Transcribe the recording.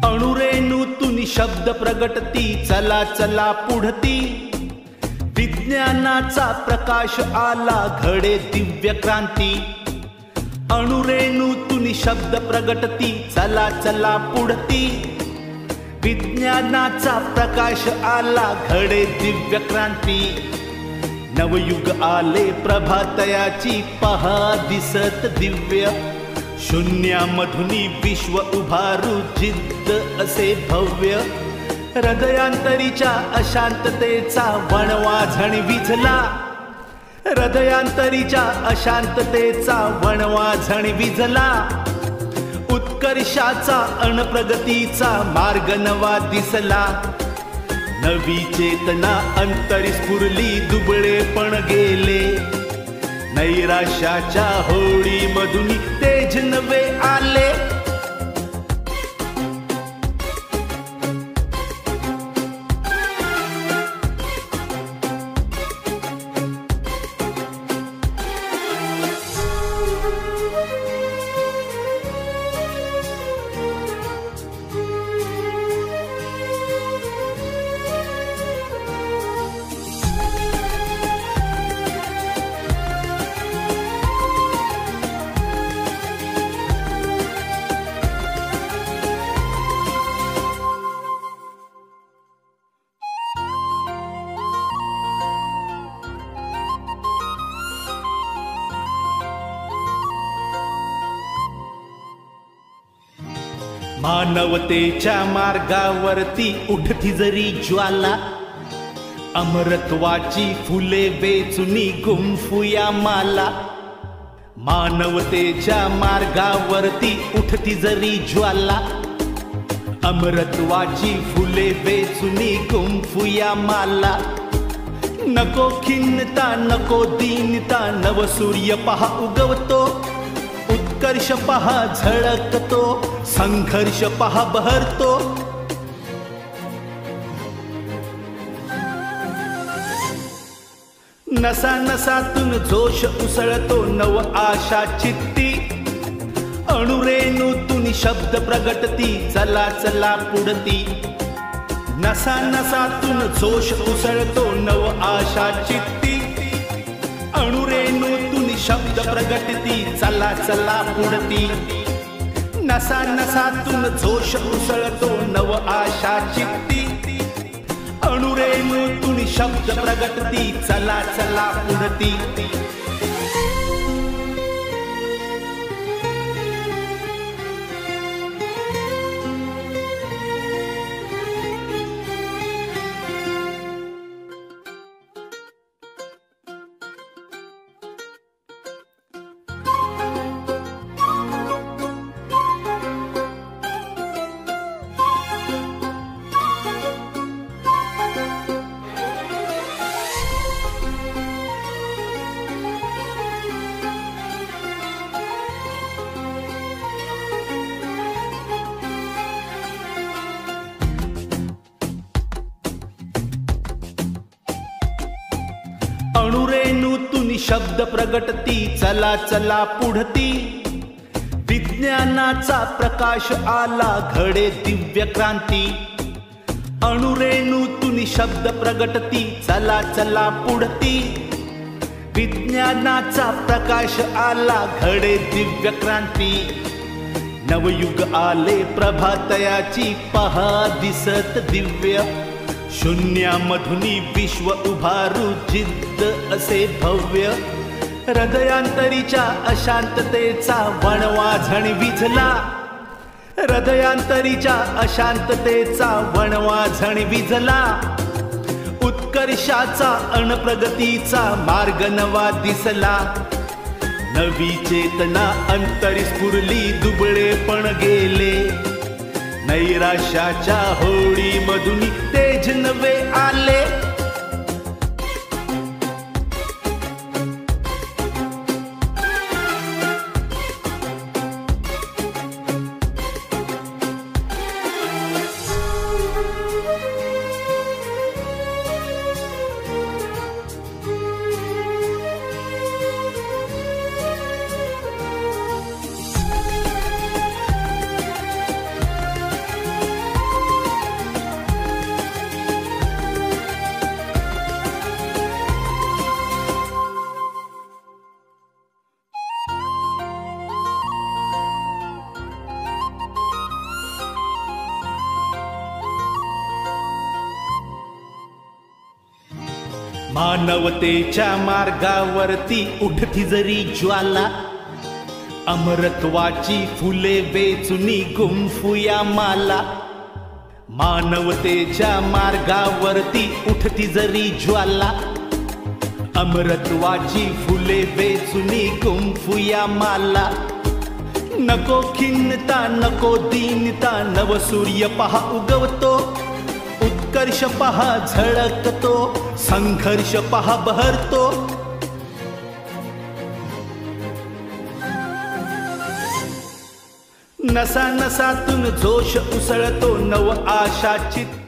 अणुरेणूतून शब्द प्रगटती, चला चला पुढती. विज्ञानाचा प्रकाश आला, घडे दिव्य क्रांती. अणुरेणूतून शब्द प्रगटती, चला चला पुढती. विज्ञानाचा प्रकाश आला, घडे दिव्य क्रांती. नवयुग आले प्रभातयाची, पहा दिसत दिव्य. शून्यामधुनी विश्व उभारू, जिद्द असे भव्य. हृदयांतरीच्या अशांततेचा वणवा झण विझला. हृदयांतरीच्या अशांततेचा वणवा झण विझला. उत्कर्षाचा अणप्रगतीचा मार्ग नवा दिसला. नवी चेतना अंतरी स्फुरली, दुबळे पण गेले. नैराश्याच्या होळी मधून तेज नवे आले. मानवतेच्या मार्गावरती उठती जरी ज्वाला. अमरत्वाची फुले वेचुनी गुंफूया माला. मानवतेच्या मार्गावरती उठती जरी ज्वाला. अमरत्वाची फुले वेचुनी गुंफूया माला. नको खिन्नता, नको दीनता, नव सूर्य पहा उगवतो. उत्कर्ष पहा झळकतो, संघर्ष पहा बहरतो. नसा नसातून जोश उसळतो, नव आशा चित्ती. अणुरेणूतून शब्द प्रगटती, चला चला पुढती. नसा नसातून जोश उसळतो, नव आशा चित्ती. अणुरेणूतून शब्द प्रगटती, चला चला पुढती. नसा नसातून जोश उसळतो, नव आशा चित्ती. अणुरेणूतून शब्द प्रगटती, चला चला पुढती. अणुरेणूतून शब्द प्रगटती, चला चला पुढती. विज्ञानाचा प्रकाश आला, घडे दिव्य क्रांती. अणुरेणूतून शब्द प्रगटती, चला चला पुढती. विज्ञानाचा प्रकाश आला, घडे दिव्य क्रांती. नवयुग आले प्रभातयाची, पहा दिसत दिव्य. शून्यामधुनी विश्व उभारू, जिद्द असे भव्य. हृदयांतरीच्या अशांततेचा वणवा झण विझला. हृदयांतरीच्या अशांततेचा वणवा झण विझला. उत्कर्षाचा अणप्रगतीचा मार्ग नवा दिसला. नवी चेतना अंतरी स्फुरली, दुबळे पण गेले. नैराश्याच्या होळी मधून तेज नवे आले. मानवतेच्या मार्गावरती उठती जरी ज्वाला, अमरत्वाची फुले वेचुनी गुंफूया माला. मानवतेच्या मार्गावरती उठती जरी ज्वाला, अमरत्वाची फुले वेचुनी गुंफूया माला. नको खिन्नता नको दीनता, नवसूर्य पहा उगवतो, उत्कर्ष पहा झळकतो, संघर्ष पहा बहरतो. नसा नसातून जोश उसळतो, नव आशा चित्त